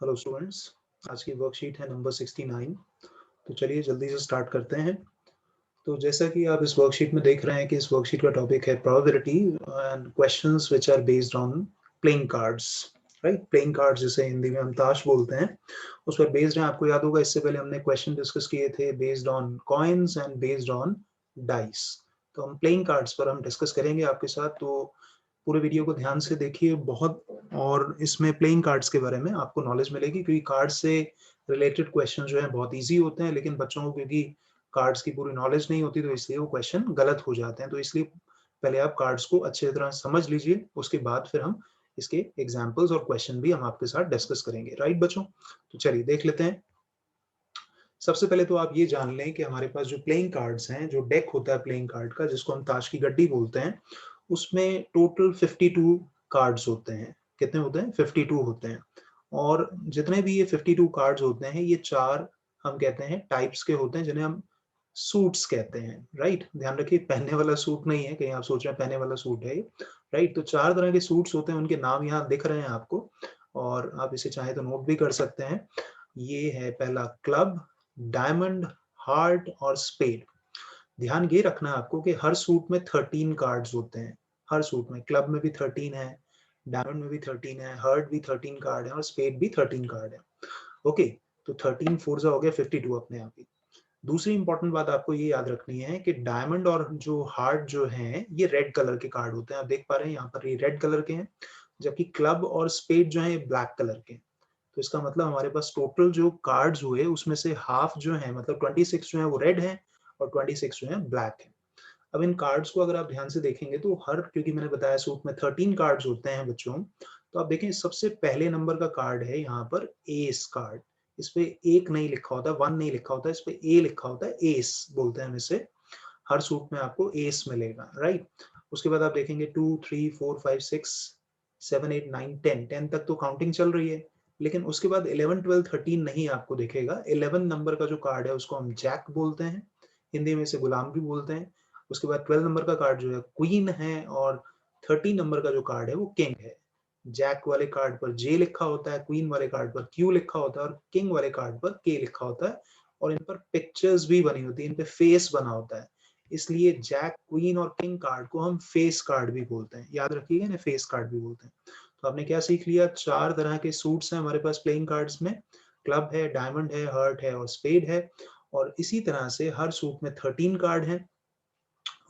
Hello students, आज की worksheet है नंबर 69। तो चलिए जल्दी से स्टार्ट करते हैं। तो जैसा कि आप इस वर्कशीट में देख रहे हैं कि इस वर्कशीट का टॉपिक है probability and questions which are based on playing cards. Right, playing cards जिसे हिंदी में हम ताश बोलते हैं, उस पर बेस्ड है। आपको याद होगा इससे पहले हमने क्वेश्चन डिस्कस किए थे based on coins and based on dice. तो हम प्लेइंग कार्ड्स पर हम डिस्कस करेंगे आपके साथ। तो पूरे वीडियो को ध्यान से देखिए बहुत, और इसमें प्लेइंग कार्ड्स के बारे में आपको नॉलेज मिलेगी, क्योंकि कार्ड्स से रिलेटेड क्वेश्चन जो है बहुत इजी होते हैं, लेकिन बच्चों को क्योंकि कार्ड्स की पूरी नॉलेज नहीं होती तो इसलिए वो क्वेश्चन गलत हो जाते हैं। तो इसलिए पहले आप कार्ड्स को अच्छी तरह समझ लीजिए, उसके बाद फिर हम इसके एग्जाम्पल्स और क्वेश्चन भी हम आपके साथ डिस्कस करेंगे। राइट बच्चों, तो चलिए देख लेते हैं। सबसे पहले तो आप ये जान लें कि हमारे पास जो प्लेइंग कार्ड्स हैं, जो डेक होता है प्लेइंग कार्ड का, जिसको हम ताश की गड्डी बोलते हैं, उसमें टोटल 52 कार्ड्स होते हैं। कितने होते हैं? 52 होते हैं। और जितने भी ये 52 कार्ड्स होते हैं, ये चार हम कहते हैं टाइप्स के होते हैं, जिन्हें हम सूट्स कहते हैं। राइट, ध्यान रखिए, पहनने वाला सूट नहीं है, कहीं आप सोच रहे हैं पहनने वाला सूट है ये। राइट, तो चार तरह के सूट्स होते हैं, उनके नाम यहाँ दिख रहे हैं आपको, और आप इसे चाहे तो नोट भी कर सकते हैं। ये है पहला क्लब, डायमंड, हार्ट और स्पेड। ध्यान ये रखना है आपको कि हर सूट में 13 कार्ड्स होते हैं। हर सूट में, क्लब में भी 13 है, डायमंड में भी 13 है, हार्ट भी 13 कार्ड है और स्पेड भी 13 कार्ड है। ओके, तो 13 फोर्जा हो गया 52 अपने आप ही। दूसरी इंपॉर्टेंट बात आपको ये याद रखनी है कि डायमंड और जो हार्ट जो है ये रेड कलर के कार्ड होते हैं। आप देख पा रहे हैं यहाँ पर ये रेड कलर के हैं, जबकि क्लब और स्पेड जो है ये ब्लैक कलर के हैं। तो इसका मतलब हमारे पास टोटल जो कार्ड्स हुए उसमें से हाफ जो है, मतलब 26 जो है वो रेड है और 26 जो है ब्लैक है। अब इन कार्ड्स को अगर आप ध्यान से देखेंगे तो हर, क्योंकि मैंने बताया सूट में 13 कार्ड्स होते हैं बच्चों, तो आप देखें सबसे पहले नंबर का कार्ड है यहाँ पर एस कार्ड। इस पे एक नहीं लिखा होता, वन नहीं लिखा होता, इस पे ए लिखा होता है, एस बोलते हैं हम इसे। हर सूट में आपको एस मिलेगा। राइट, उसके बाद आप देखेंगे 2 3 4 5 6 7 8 9 10, 10 तक तो काउंटिंग चल रही है, लेकिन उसके बाद 11 12 13 नहीं आपको दिखेगा। 11 नंबर का जो कार्ड है उसको हम जैक बोलते हैं, हिंदी में इसे गुलाम भी बोलते हैं। उसके बाद 12 नंबर का कार्ड जो है क्वीन है, और 13 नंबर का जो कार्ड है वो किंग है। जैक वाले कार्ड पर जे लिखा होता है, क्वीन वाले कार्ड पर क्यू लिखा होता है और किंग वाले कार्ड पर के लिखा होता है। और इन पर पिक्चर्स भी बनी होती है, इन पे फेस बना होता है, इसलिए जैक, क्वीन और किंग कार्ड को हम फेस कार्ड भी बोलते हैं। याद रखिएगा ना, फेस कार्ड भी बोलते हैं। तो आपने क्या सीख लिया? चार तरह के सूट्स हैं हमारे पास प्लेइंग कार्ड्स में। क्लब है, डायमंड है, हार्ट है और स्पेड है। और इसी तरह से हर सूट में 13 कार्ड हैं।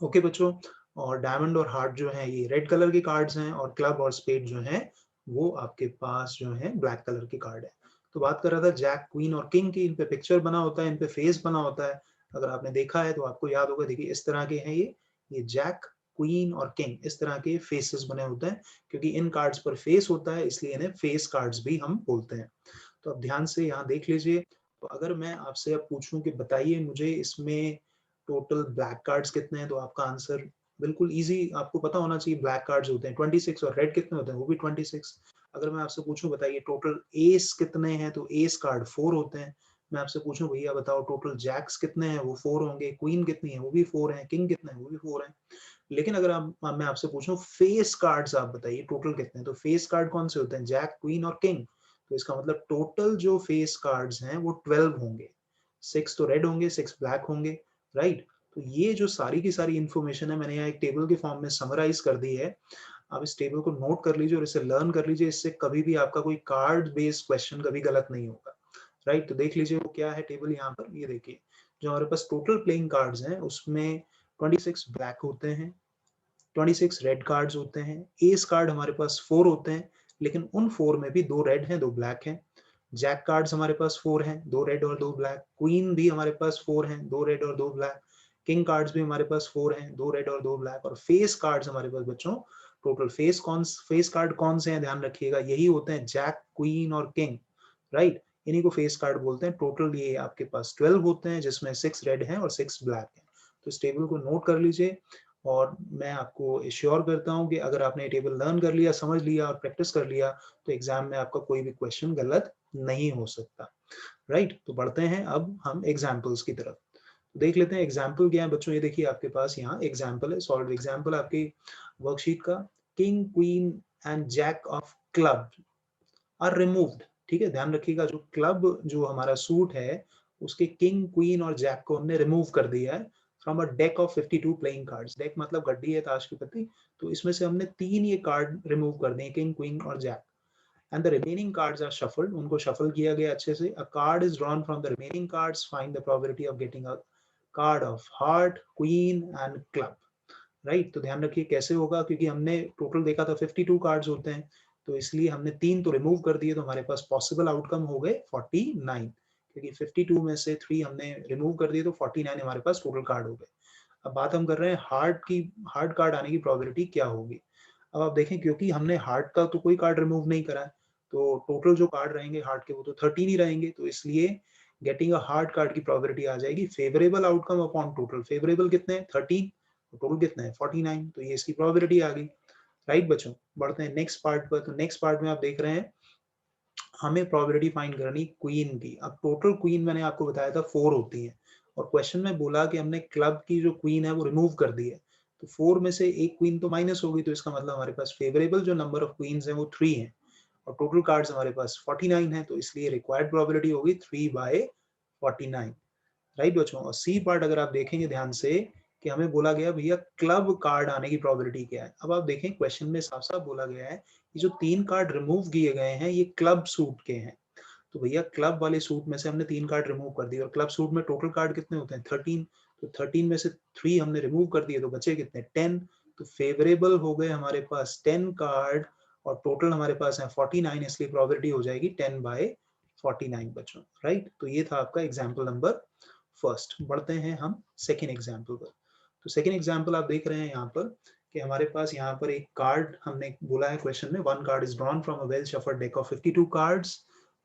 ओके बच्चों, और डायमंड और हार्ट जो है ये रेड कलर के कार्ड्स हैं, और क्लब और स्पेड जो है वो आपके पास जो है ब्लैक कलर के कार्ड है। तो बात कर रहा था जैक, क्वीन और किंग की, इन पे पिक्चर बना होता है, इन पे फेस बना होता है। अगर आपने देखा है तो आपको याद होगा, देखिए इस तरह के हैं ये जैक, क्वीन और किंग, इस तरह के फेसेस बने होते हैं। क्योंकि इन कार्ड्स पर फेस होता है इसलिए इन्हें फेस कार्ड्स भी हम बोलते हैं। तो अब ध्यान से यहाँ देख लीजिए। तो अगर मैं आपसे अब पूछूं कि बताइए मुझे इसमें टोटल ब्लैक कार्ड्स कितने हैं, तो आपका आंसर बिल्कुल इजी आपको पता होना चाहिए। ब्लैक कार्ड्स होते हैं 26, और रेड कितने होते हैं? वो भी 26। अगर मैं आपसे पूछूं बताइए टोटल एस कितने हैं, तो एस कार्ड 4 होते हैं। मैं आपसे पूछूं भैया बताओ टोटल जैक्स कितने हैं, वो 4 होंगे। क्वीन कितनी है? वो भी 4 है। किंग कितने हैं? वो भी 4 है। लेकिन अगर मैं आपसे पूछूं फेस कार्ड्स आप बताइए टोटल कितने हैं, तो फेस कार्ड कौन से होते हैं? जैक, क्वीन और किंग। तो इसका मतलब टोटल जो फेस कार्ड्स हैं वो 12 होंगे। 6 तो रेड होंगे, 6 ब्लैक होंगे। राइट, तो ये जो सारी की सारी इंफॉर्मेशन है मैंने यहाँ एक टेबल के फॉर्म में समराइज कर दी है। आप इस टेबल को नोट कर लीजिए और इसे लर्न कर लीजिए, इससे कभी भी आपका कोई कार्ड बेस्ड क्वेश्चन कभी गलत नहीं होगा। राइट, तो देख लीजिए वो क्या है टेबल यहाँ पर। ये देखिए, जो हमारे पास टोटल प्लेइंग कार्ड्स हैं उसमें 26 ब्लैक होते हैं, 26 रेड कार्ड्स होते हैं। एस कार्ड हमारे पास 4 होते हैं, लेकिन उन 4 में भी 2 रेड हैं, 2 ब्लैक हैं। जैक कार्ड्स हमारे पास 4 हैं, 2 रेड और 2 ब्लैक। क्वीन भी हमारे पास 4 हैं, 2 रेड और 2 ब्लैक। किंग कार्ड्स भी हमारे पास 4 हैं, 2 रेड और 2 ब्लैक। और फेस कार्ड्स हमारे पास बच्चों टोटल फेस कार्ड कौन से हैं ध्यान रखिएगा, यही होते हैं जैक, क्वीन और किंग। राइट, इन्हीं को फेस कार्ड बोलते हैं। टोटल ये आपके पास 12 होते हैं, जिसमें 6 रेड हैं और 6 ब्लैक हैं। तो इस टेबल को नोट कर लीजिए, और मैं आपको एश्योर करता हूं कि अगर आपने ये टेबल लर्न कर लिया, समझ लिया और प्रैक्टिस कर लिया, तो एग्जाम में आपका कोई भी क्वेश्चन गलत नहीं हो सकता। राइट, तो बढ़ते हैं अब हम एग्जाम्पल्स की तरफ। देख लेते हैं एग्जाम्पल क्या है बच्चों। ये देखिए आपके पास यहाँ एग्जाम्पल है, सॉल्व एग्जाम्पल आपकी वर्कशीट का। King, queen and jack of club are removed. ठीक है, ध्यान रखिएगा जो क्लब जो हमारा सूट है उसके किंग, क्वीन और जैक को हमने रिमूव कर दिया है from a deck of 52 playing cards. Deck मतलब गड्डी है ताश की पत्ती, तो इसमें से हमने 3 ये कार्ड रिमूव कर दिए, किंग, क्वीन और jack. And the remaining cards are shuffled, उनको शफल किया गया अच्छे से। A card is drawn from the remaining cards, find the probability of getting a card of heart, queen and club. Right, तो ध्यान रखिए कैसे होगा, क्योंकि हमने टोटल देखा था 52 कार्ड्स होते हैं, तो इसलिए हमने 3 तो रिमूव कर दिए, तो हमारे पास पॉसिबल आउटकम हो गए 49, क्योंकि 52 में से 3 हमने रिमूव कर दिए, तो 49 हमारे पास टोटल कार्ड हो गए। अब बात हम कर रहे हैं हार्ट की, हार्ट कार्ड आने की प्रोबेबिलिटी क्या होगी। अब आप देखें, क्योंकि हमने हार्ट का तो कोई कार्ड रिमूव नहीं करा है, तो टोटल जो कार्ड रहेंगे हार्ट के वो तो 13 ही रहेंगे, तो इसलिए गेटिंग अ हार्ट कार्ड की प्रोबेबिलिटी आ जाएगी favourable outcome upon total. Favourable कितने हैं 13, टोटल कितना है 49, तो ये इसकी प्रोबेबिलिटी आ गई। राइट बच्चों, बढ़ते हैं नेक्स्ट पार्ट पर। तो नेक्स्ट पार्ट में आप देख रहे हैं हमें प्रोबेबिलिटी फाइंड करनी क्वीन की। अब टोटल क्वीन मैंने आपको बताया था 4 होती है, और क्वेश्चन में बोला कि हमने क्लब की जो क्वीन है वो रिमूव कर दी है, तो 4 में से एक क्वीन तो माइनस होगी, तो इसका मतलब हमारे पास फेवरेबल जो नंबर ऑफ क्वींस है वो 3 है, और टोटल कार्ड्स हमारे पास 49 है, तो इसलिए रिक्वायर्ड प्रोबेबिलिटी होगी 3/49। राइट बच्चों, और सी पार्ट अगर आप देखेंगे ध्यान से कि हमें बोला गया भैया क्लब कार्ड आने की प्रोबेबिलिटी क्या है। अब आप देखें क्वेश्चन में साफ साफ बोला गया है कि जो 3 कार्ड रिमूव किए गए हैं ये क्लब सूट के हैं, तो भैया क्लब वाले सूट में से हमने 3 कार्ड रिमूव कर दिए, और क्लब सूट में टोटल कार्ड कितने होते हैं 13, तो 13 में से 3 हमने रिमूव कर दिए, तो बचे कितने 10, तो फेवरेबल हो गए हमारे पास 10 कार्ड, और टोटल हमारे पास है 49, इसलिए प्रोबेबिलिटी हो जाएगी 10/49 बच्चों। राइट, तो ये था आपका एग्जाम्पल नंबर फर्स्ट। बढ़ते हैं हम सेकेंड एग्जाम्पल पर। तो सेकेंड एग्जाम्पल आप देख रहे हैं यहाँ पर कि हमारे पास यहाँ पर एक कार्ड हमने बोला है क्वेश्चन में, one card is drawn from a well shuffled deck of 52 cards,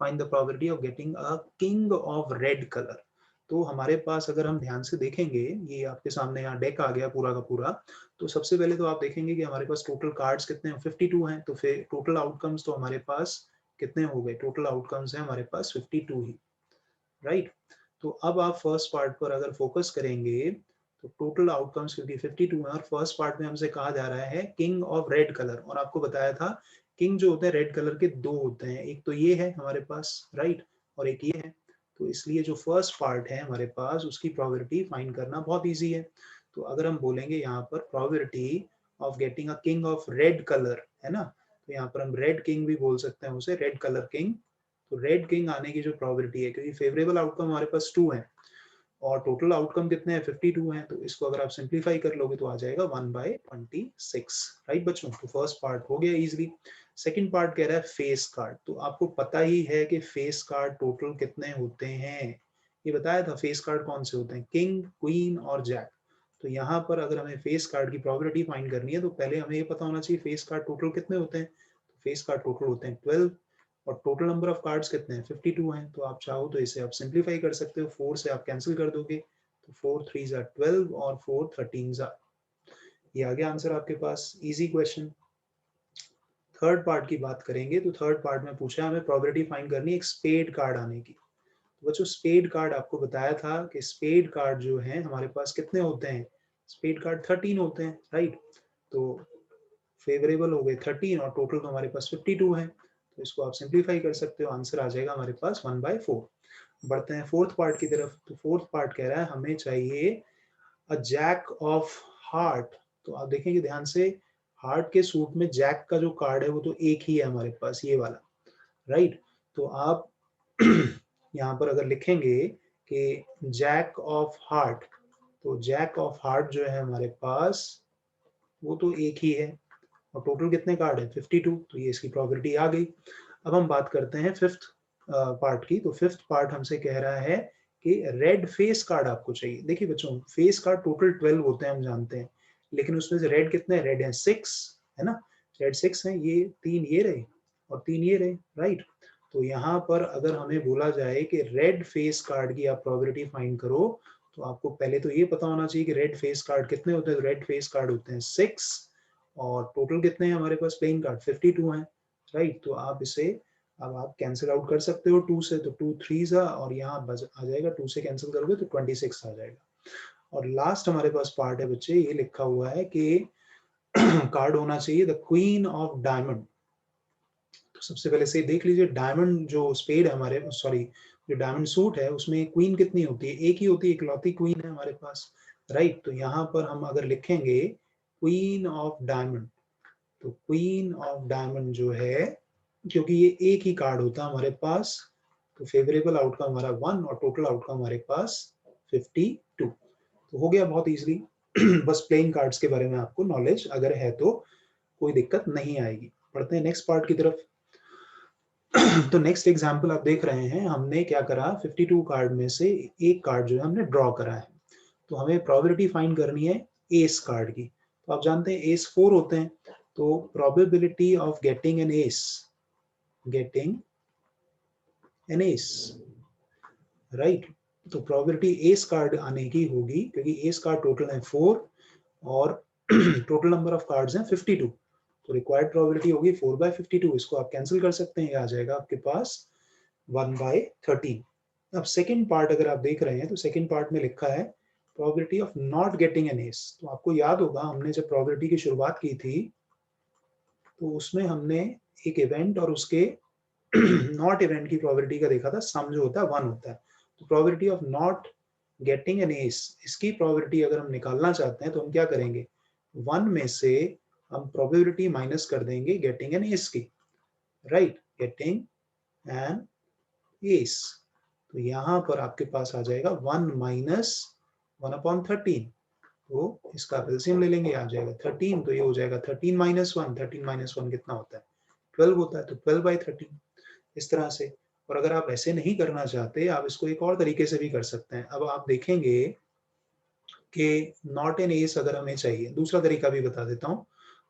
find the probability of getting a king of red colour. तो हमारे पास अगर हम ध्यान से देखेंगे, ये आपके सामने यहाँ डेक आ गया पूरा का पूरा, तो सबसे पहले तो आप देखेंगे कि हमारे पास टोटल कार्ड्स कितने हैं 52 हैं, तो फिर टोटल आउटकम्स तो हमारे पास कितने हो गए, टोटल आउटकम्स हैं हमारे पास 52 ही। राइट, तो अब आप फर्स्ट पार्ट पर अगर फोकस करेंगे तो टोटल आउटकम्स क्योंकि 52 है, और फर्स्ट पार्ट में हमसे कहा जा रहा है किंग ऑफ रेड कलर, और आपको बताया था किंग जो होते हैं रेड कलर के 2 होते हैं, एक तो ये है हमारे पास राइट, और एक ये है, तो इसलिए जो फर्स्ट पार्ट है हमारे पास उसकी प्रोबेबिलिटी फाइंड करना बहुत ईजी है। तो अगर हम बोलेंगे यहाँ पर probability of getting a king of red colour है ना, तो यहाँ पर हम रेड किंग भी बोल सकते हैं उसे, रेड कलर किंग। तो रेड किंग आने की जो प्रोबेबिलिटी है, क्योंकि फेवरेबल आउटकम हमारे पास 2 है और टोटल आउटकम कितने हैं 52 हैं, तो इसको अगर आप सिंप्लीफाई कर लोगे तो आ जाएगा 1/26। राइट बच्चों, तो फर्स्ट पार्ट हो गया इजीली। सेकंड पार्ट कह रहा है फेस कार्ड, तो आपको पता ही है कि फेस कार्ड टोटल कितने होते हैं, ये बताया था फेस कार्ड कौन से होते हैं, किंग, क्वीन और जैक। तो यहाँ पर अगर हमें फेस कार्ड की प्रोबेबिलिटी फाइंड करनी है तो पहले हमें ये पता होना चाहिए फेस कार्ड टोटल कितने होते हैं, तो फेस कार्ड टोटल होते हैं 12, और टोटल नंबर ऑफ कार्ड्स कितने हैं 52 हैं, तो आप चाहो तो इसे आप सिंप्लीफाई कर सकते हो, 4 से आप कैंसिल कर दोगे, तो 4 3 12 और 4 13 ये आ गया आंसर आपके पास, इजी क्वेश्चन। थर्ड पार्ट की बात करेंगे तो थर्ड पार्ट में पूछा हमें प्रोबेबिलिटी फाइंड करनी है एक स्पेड कार्ड आने की। तो बच्चों स्पेड कार्ड आपको बताया था कि स्पेड कार्ड जो है हमारे पास कितने होते हैं, स्पेड कार्ड 13 होते हैं राइट, तो फेवरेबल हो गए 13 और टोटल तो हमारे पास 52 है, तो इसको आप सिंप्लीफाई कर सकते हो, आंसर आ जाएगा हमारे पास 1/4। बढ़ते हैं फोर्थ पार्ट की तरफ, तो फोर्थ पार्ट कह रहा है हमें चाहिए अ जैक ऑफ हार्ट। तो आप देखेंगे ध्यान से हार्ट के सूट में जैक का जो कार्ड है वो तो एक ही है हमारे पास, ये वाला राइट। तो आप यहाँ पर अगर लिखेंगे कि जैक ऑफ हार्ट, तो जैक ऑफ हार्ट जो है हमारे पास वो तो एक ही है, और टोटल कितने कार्ड है 52, तो ये इसकी प्रोबेबिलिटी आ गई। अब हम बात करते हैं फिफ्थ पार्ट की, तो फिफ्थ पार्ट हमसे कह रहा है कि रेड फेस कार्ड आपको चाहिए। देखिए बच्चों फेस कार्ड टोटल 12 होते हैं हम जानते हैं, लेकिन उसमें से रेड कितने, रेड है 6 है ना, रेड 6 है, ये 3 ये रहे और 3 ये रहे राइट। तो यहाँ पर अगर हमें बोला जाए कि रेड फेस कार्ड की आप प्रोबेबिलिटी फाइंड करो, तो आपको पहले तो ये पता होना चाहिए कि रेड फेस कार्ड कितने होते हैं, रेड फेस कार्ड होते हैं 6, और टोटल कितने हैं हमारे पास प्लेइंग कार्ड 52 हैं राइट। तो आप इसे अब आप कैंसिल आउट कर सकते हो 2 से, तो 2 3 और यहाँ आ जाएगा 2 से कैंसिल करोगे तो 26 आ जाएगा। और लास्ट हमारे पास पार्ट है बच्चे, ये लिखा हुआ है कि कार्ड होना चाहिए द क्वीन ऑफ डायमंड। तो सबसे पहले से देख लीजिए, डायमंड जो स्पेड है हमारे, सॉरी जो डायमंड सूट है उसमें क्वीन कितनी होती है, एक ही होती है, इकलौती क्वीन है हमारे पास, राइट। तो यहाँ पर हम अगर लिखेंगे क्वीन ऑफ डायमंड, तो क्वीन ऑफ डायमंड जो है, क्योंकि ये एक ही कार्ड होता है हमारे पास, तो फेवरेबल आउटकम हमारा 1 और टोटल आउटकम हमारे पास 52। तो हो गया बहुत इजीली। बस प्लेइंग कार्ड्स के बारे में आपको नॉलेज अगर है तो कोई दिक्कत नहीं आएगी। बढ़ते हैं नेक्स्ट पार्ट की तरफ। तो नेक्स्ट एग्जांपल आप देख रहे हैं, हमने क्या करा, 52 कार्ड में से एक कार्ड जो है हमने ड्रॉ करा है। तो हमें प्रोबेबिलिटी फाइंड करनी है एस कार्ड की। तो आप जानते हैं एस 4 होते हैं, तो probability of getting an S, right. तो प्रोबेबिलिटी एस कार्ड आने की होगी, क्योंकि एस कार्ड टोटल है 4 और टोटल नंबर ऑफ कार्ड्स हैं 52, तो रिक्वायर्ड प्रोबेबिलिटी होगी 4/52। इसको आप कैंसिल कर सकते हैं, ये आ जाएगा आपके पास 1/13। अब सेकंड पार्ट अगर आप देख रहे हैं, तो सेकंड पार्ट में लिखा है probability of not getting an S. तो आपको याद होगा हमने जब प्रोबेबिलिटी की शुरुआत की थी, तो उसमें हमने एक इवेंट और उसके नॉट इवेंट की प्रोबेबिलिटी का देखा था, सम जो होता है 1 होता है। तो probability of not getting an S, इसकी प्रोबेबिलिटी अगर हम निकालना चाहते हैं तो हम क्या करेंगे, 1 में से हम प्रोबेबिलिटी माइनस कर देंगे गेटिंग एन एस की, राइट, गेटिंग एन एस। तो यहाँ पर आपके पास आ जाएगा 1 माइनस 1/13। तो इसका एलसीएम ले लेंगे, आ जाएगा 13। तो ये हो जाएगा 13 माइनस 1, 13 माइनस 1 कितना होता है, 12 होता है। तो 12/13 इस तरह से। और अगर आप ऐसे नहीं करना चाहते, आप इसको एक और तरीके से भी कर सकते हैं। अब आप देखेंगे कि नॉट एन एस अगर हमें चाहिए, दूसरा तरीका भी बता देता हूँ।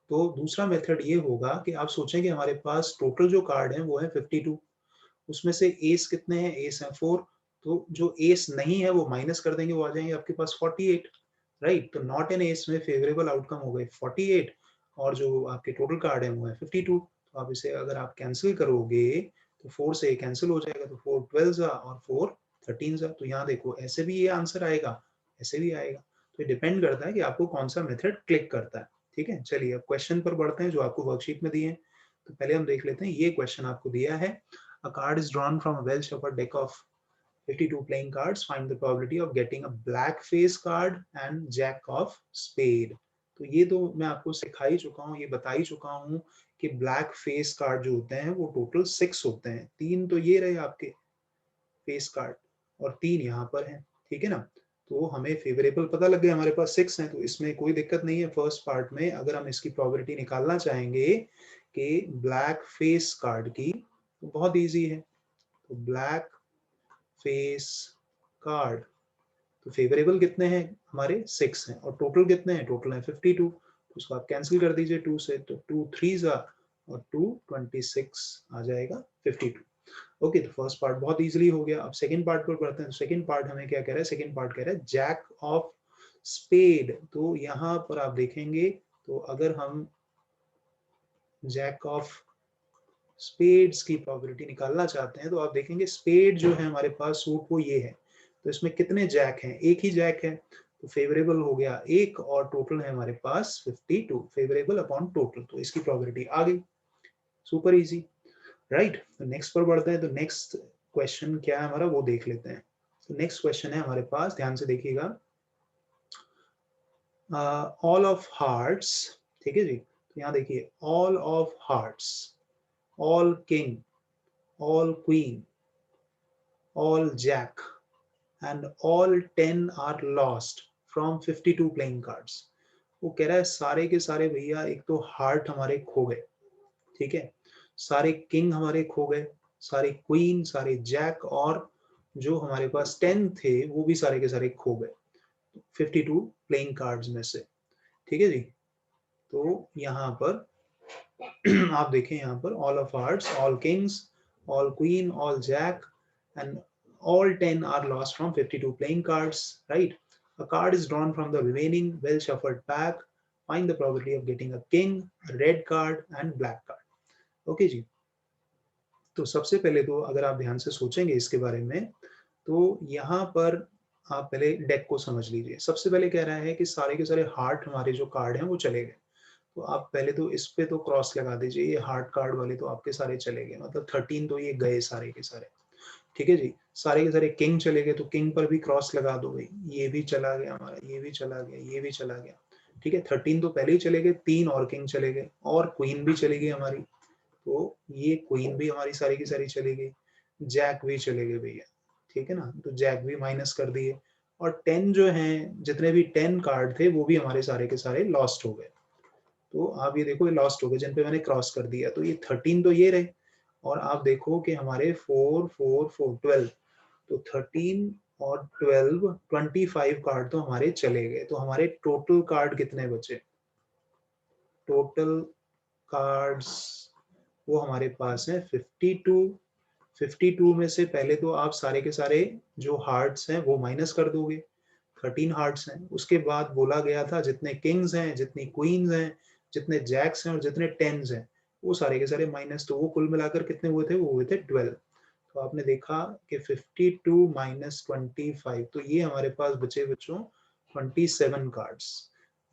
तो दूसरा मेथड ये होगा कि आप सोचेंगे हमारे पास टोटल जो कार्ड है वो है 52, उसमें से एस कितने हैं, एस है 4, तो जो एस नहीं है वो माइनस कर देंगे, वो आ जाएंगे आपके पास 48, राइट। तो नॉट एन एस में फेवरेबल आउटकम हो गए 48, और जो आपके टोटल कार्ड है वो है 52। तो आप इसे अगर आप कैंसिल करोगे तो 4 से कैंसिल हो जाएगा, तो 4 12 और 4 13। तो यहाँ देखो ऐसे भी ये आंसर आएगा, ऐसे भी आएगा। तो ये डिपेंड करता है कि आपको कौन सा मेथड क्लिक करता है। ठीक है, चलिए अब क्वेश्चन पर बढ़ते हैं जो आपको वर्कशीट में दिए हैं। तो पहले हम देख लेते हैं, ये क्वेश्चन आपको दिया है, a card is drawn from a well-shuffled deck of 52 playing cards. Find the probability of getting a black face card and jack of spade. तो ये तो मैं आपको सिखा ही चुका हूँ, ये बता ही चुका हूँ कि ब्लैक फेस कार्ड जो होते हैं वो टोटल 6 होते हैं। 3 तो ये रहे आपके फेस कार्ड और 3 यहाँ पर हैं, ठीक है ना। तो हमें फेवरेबल पता लग गया, हमारे पास 6 हैं, तो इसमें कोई दिक्कत नहीं है। फर्स्ट पार्ट में अगर हम इसकी प्रोबेबिलिटी निकालना चाहेंगे कि ब्लैक फेस कार्ड की, तो बहुत इजी है। तो ब्लैक फेस कार्ड, तो फेवरेबल कितने हैं हमारे, 6 हैं, और टोटल कितने हैं, टोटल है 52। तो उसको आप कैंसिल कर दीजिए 2 से, तो 2 3 और 2 26 आ जाएगा 52। ओके, तो फर्स्ट पार्ट बहुत इजीली हो गया। अब सेकंड पार्ट पर बढ़ते हैं। सेकंड पार्ट हमें क्या कह रहा है, सेकंड पार्ट कह रहा है जैक ऑफ स्पेड। तो यहाँ पर आप देखेंगे, तो अगर हम जैक ऑफ स्पेड्स की प्रोबेबिलिटी निकालना चाहते हैं, तो आप देखेंगे स्पेड जो है हमारे पास सूट वो ये है। तो इसमें कितने जैक हैं, एक ही जैक है, तो फेवरेबल हो गया 1 और टोटल है हमारे पास 52, फेवरेबल अपॉन टोटल, तो इसकी प्रोबेबिलिटी आ गई। Super easy, right. तो नेक्स्ट पर बढ़ते हैं। तो नेक्स्ट क्वेश्चन क्या है हमारा वो देख लेते हैं। तो नेक्स्ट क्वेश्चन है हमारे पास, ध्यान से देखिएगा, ऑल ऑफ हार्ट्स, ठीक है जी। तो यहाँ देखिए, all of hearts, all king, all queen, all jack and all 10 are lost from 52 playing cards। वो कह रहा है सारे के सारे भैया, एक तो हार्ट हमारे खो गए, ठीक है, सारे किंग हमारे खो गए, सारे क्वीन, सारे जैक, और जो हमारे पास 10 थे वो भी सारे के सारे खो गए 52 प्लेइंग कार्ड्स में से, ठीक है जी। तो यहाँ पर आप देखें, यहाँ पर all of hearts, all Kings, all queen, all jack, and all 10 are lost from 52 playing cards, right? A card is drawn from the remaining well shuffled pack. Find the probability of getting a king, a red card, and black card. Okay जी। तो सबसे पहले तो अगर आप ध्यान से सोचेंगे इसके बारे में, तो यहाँ पर आप पहले डेक को समझ लीजिए। सबसे पहले कह रहा है कि सारे के सारे हार्ट हमारे जो कार्ड हैं वो चले गए। तो आप पहले तो इस पे तो क्रॉस लगा दीजिए, ये हार्ड कार्ड वाले तो आपके सारे चले गए, मतलब 13 तो ये गए सारे के सारे। ठीक है जी, सारे के सारे किंग चले गए, तो किंग पर भी क्रॉस लगा दो भाई, ये भी चला गया हमारा, ये भी चला गया, ये भी चला गया। ठीक है, 13 तो पहले ही चले गए, 3 और किंग चले गए, और क्वीन भी चली गई हमारी, तो ये क्वीन भी हमारी सारी की सारी चली गई, जैक भी चले गए भैया। ठीक है ना, तो जैक भी माइनस कर दिए, और 10 जो हैं, जितने भी 10 कार्ड थे वो भी हमारे सारे के सारे लॉस्ट हो गए। तो आप ये देखो, ये लॉस्ट हो गए जिन पे मैंने क्रॉस कर दिया, तो ये 13 तो ये रहे, और आप देखो कि हमारे 4 4 4 12, तो 13 और 12 25 कार्ड तो हमारे चले गए। तो हमारे टोटल कार्ड कितने बचे? टोटल कार्ड्स वो हमारे पास है 52। 52 में से पहले तो आप सारे के सारे जो हार्ट्स हैं वो माइनस कर दोगे, 13 हार्ट्स हैं। उसके बाद बोला गया था जितने किंग्स हैं, जितनी क्वींस हैं, जितने जैक्स हैं और जितने टेंस हैं, वो सारे के सारे माइनस, तो वो कुल मिलाकर कितने हुए थे? वो हुए थे 12। तो आपने देखा कि 52 माइनस 25, तो ये हमारे पास बचे बच्चों 27 कार्ड्स,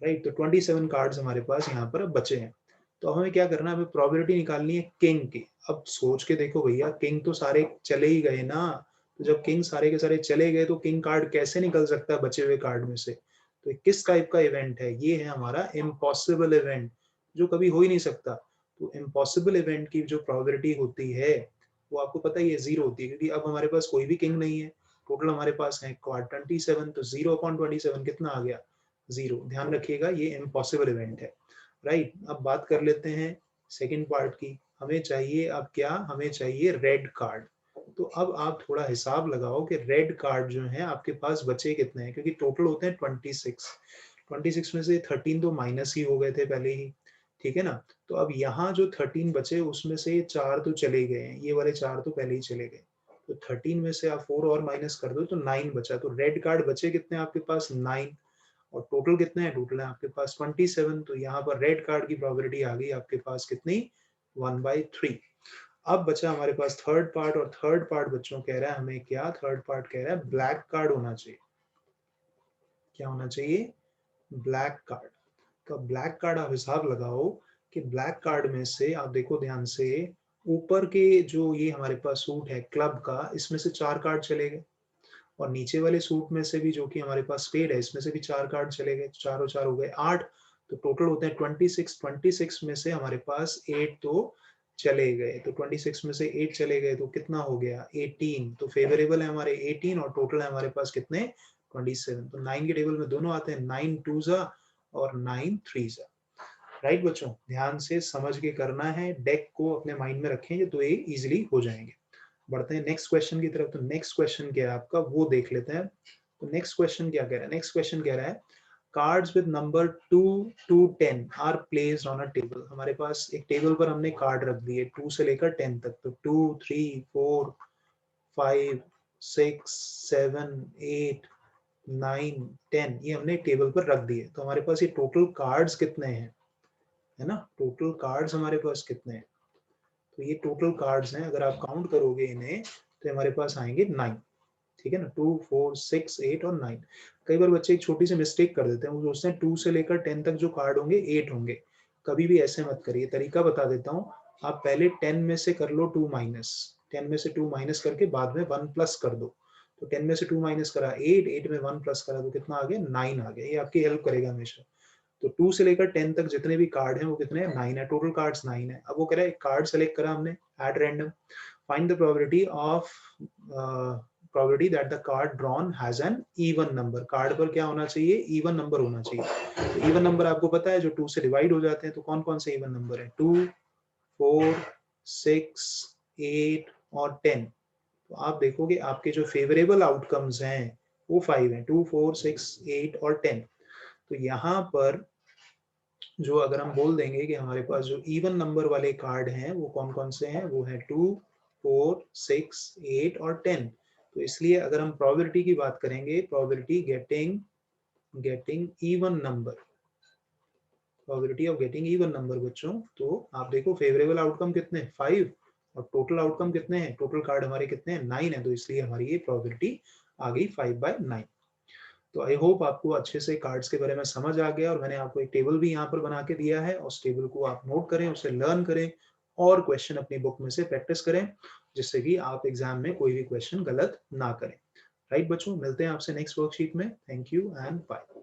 राइट। तो 27 कार्ड्स हमारे पास यहाँ पर बचे हैं। तो हमें क्या करना है? हमें प्रोबेबिलिटी निकालनी है किंग की। अब सोच के देखो भैया, किंग तो सारे चले ही गए ना, तो जब किंग सारे के सारे चले गए तो किंग कार्ड कैसे निकल सकता है बचे हुए कार्ड में से? तो किस टाइप का इवेंट है? ये है हमारा इम्पॉसिबल इवेंट, जो कभी हो ही नहीं सकता। तो इम्पॉसिबल इवेंट की जो प्रोबेबिलिटी होती है वो आपको पता ही है, जीरो होती है, क्योंकि अब हमारे पास कोई भी किंग नहीं है। टोटल हमारे पास है क्वाड 27, तो 0/27 कितना आ गया? जीरो। ध्यान रखिएगा, ये इम्पॉसिबल इवेंट है, राइट। अब बात कर लेते हैं सेकेंड पार्ट की। हमें चाहिए अब क्या? हमें चाहिए रेड कार्ड। तो अब आप थोड़ा हिसाब लगाओ कि रेड कार्ड जो है आपके पास बचे कितने हैं, क्योंकि टोटल होते हैं 26। 26 में से 13 तो माइनस ही हो गए थे पहले ही, ठीक है ना। तो अब यहाँ जो 13 बचे उसमें से 4 तो चले गए हैं, ये वाले 4 तो पहले ही चले गए। तो 13 में से आप 4 और माइनस कर दो तो 9 बचा। तो रेड कार्ड बचे कितने आपके पास? 9। और टोटल कितने हैं? टोटल है आपके पास 27। तो यहाँ पर रेड कार्ड की प्रोबेबिलिटी आ गई आपके पास कितनी? 1/3। अब बचा हमारे पास थर्ड पार्ट, और थर्ड पार्ट बच्चों कह रहा है हमें क्या? थर्ड पार्ट कह रहा है ब्लैक कार्ड होना चाहिए। क्या होना चाहिए? Black card. तो ब्लैक कार्ड आप हिसाब लगाओ कि ब्लैक कार्ड में से आप देखो ध्यान से, ऊपर के जो ये हमारे पास सूट है क्लब का, इसमें से 4 कार्ड चले गए, और नीचे वाले सूट में से भी जो कि हमारे पास स्पेड है, इसमें से भी 4 कार्ड चले गए, 4 और 4 हो गए 8। तो टोटल होते हैं 26। 26 में से हमारे पास 8 तो चले गए, तो 26 में से 8 चले गए तो कितना हो गया? 18। तो फेवरेबल है हमारे 18, और टोटल है हमारे पास कितने? 27। तो 9 के टेबल में दोनों आते हैं, 9 2 जा और 9 3 जा, राइट बच्चों। ध्यान से समझ के करना है, डेक को अपने माइंड में रखेंगे तो ये इजीली हो जाएंगे। बढ़ते हैं नेक्स्ट क्वेश्चन की तरफ। तो नेक्स्ट क्वेश्चन क्या है आपका, वो देख लेते हैं। तो नेक्स्ट क्वेश्चन क्या कह रहा है? नेक्स्ट क्वेश्चन कह रहा है cards with number 2 to 10 are placed on a table. हमारे पास एक टेबल पर हमने कार्ड रख दिए 2 से लेकर 10 तक। तो 2 3 4 5 6 7 8 9 10 ये हमने टेबल पर रख दिए। तो हमारे पास ये टोटल कार्ड्स कितने हैं, है ना? टोटल कार्ड्स हमारे पास कितने हैं? तो ये टोटल कार्ड्स हैं, अगर आप काउंट करोगे इन्हें तो हमारे पास आएंगे 9। ठीक है ना, 2 4 6 8 और 9। कई बार बच्चे एक छोटी सी मिस्टेक कर देते हैं, वो सोचते हैं 2 से लेकर 10 तक जो कार्ड होंगे 8 होंगे। कभी भी ऐसे मत करिए, तरीका बता देता हूँ। आप पहले 10 में से कर लो 2 माइनस, 10 में से 2 माइनस करके बाद में 1 प्लस कर दो। तो 10 में से 2 माइनस करा 8, 8 में 1 प्लस करा तो कितना आ गया? 9 आ गया। ये आपकी हेल्प करेगा हमेशा। तो 2 से लेकर 10 तक जितने भी कार्ड हैं वो कितने हैं? 9 है। टोटल कार्ड्स 9 है। अब वो कह रहा है कार्ड सेलेक्ट करा हमने at random, find the probability of probability that the card drawn has an even number. Card पर क्या होना चाहिए? इवन नंबर होना चाहिए। तो इवन नंबर आपको पता है जो 2 से डिवाइड हो जाते हैं। तो कौन कौन से इवन नंबर है? 2 4 6 8 और 10। तो आप देखोगे आपके जो फेवरेबल आउटकम्स हैं वो 5 हैं, 2 4 6 8 और 10। तो यहाँ पर जो अगर हम बोल देंगे कि हमारे पास जो इवन नंबर वाले कार्ड हैं वो कौन कौन से हैं, वो है 2 4 6 8 और 10। तो इसलिए अगर हम प्रोबेबिलिटी की बात करेंगे, probability getting even number, probability of getting even number बच्चों, तो आप देखो फेवरेबल आउटकम कितने? 5। और टोटल आउटकम कितने हैं? टोटल कार्ड हमारे कितने हैं? 9 है। तो इसलिए हमारी ये प्रोबेबिलिटी आ गई 5/9। तो आई होप आपको अच्छे से कार्ड्स के बारे में समझ आ गया, और मैंने आपको एक टेबल भी यहाँ पर बना के दिया है, उस टेबल को आप नोट करें, उसे लर्न करें और क्वेश्चन अपनी बुक में से प्रैक्टिस करें, जिससे कि आप एग्जाम में कोई भी क्वेश्चन गलत ना करें। राइट बच्चों, मिलते हैं आपसे नेक्स्ट वर्कशीट में। Thank you and bye.